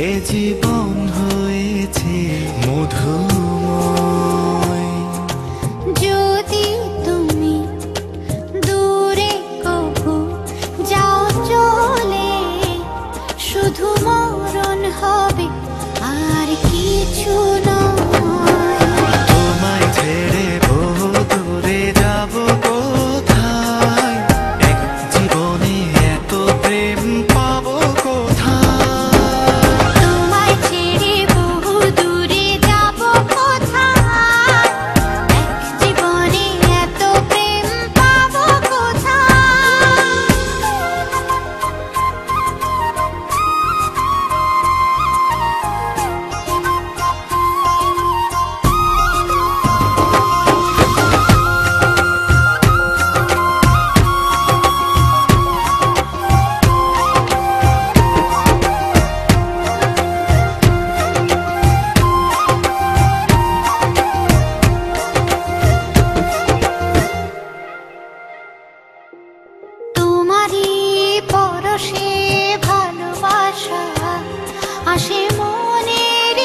এ জীবন হয়েছে মধুময়। যদি তুমি দূরে কবু যাও চলে, শুধু মরণ হবে আর কিছু নয়। তোমায় ছেড়ে বহু দূরে যাব কোথায়, এক জীবনে এত প্রেম পাবো কোথায়। তোমায় ছেড়ে বহু দূরে যাব কোথায়, এক জীবনে এত প্রেম পাবো কোথায়। তোমারই পরশে ভালোবাসা আসে মনের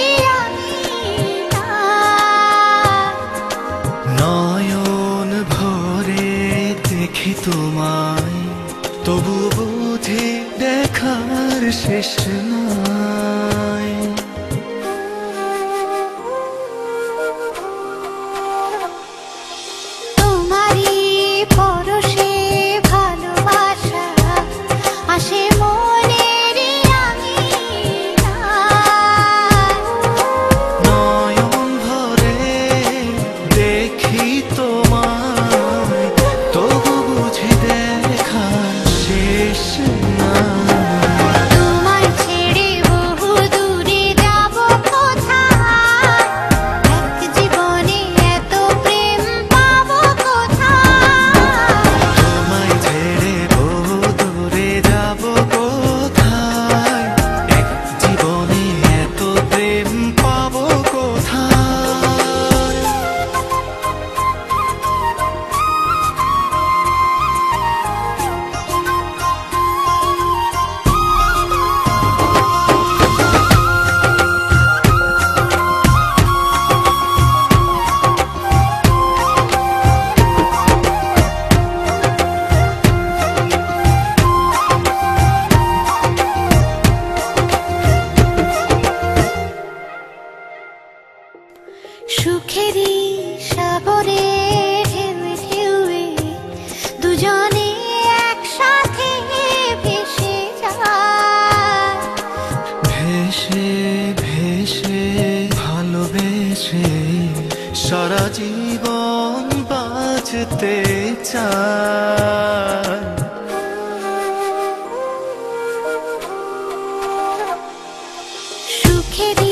নয়ন ভরে দেখি তোমায়, তবু বুঝি দেখার শেষ নাই। তোমারই পরশে ভালোবাসা আসে মনের নয়ন ভরে দেখি তোমায়, তবু বুঝি দেখার শেষ নাই। তোমায় ছেড়ে বহু দূরে যাব কোথায়, এক জীবনে এত প্রেম পাবো কোথায়। তোমায় ছেড়ে বহু দূরে যাব কোথায়, এক জীবনে এত প্রেম পাবো কোথায়। সুখেরই সাগরে ঢেউয়ে ঢেউয়ে দুজনে একসাথে ভেসে যায়। ভেসে ভেসে ভালোবেসে সারা জীবন বাঁচতে চায়। সুখেরই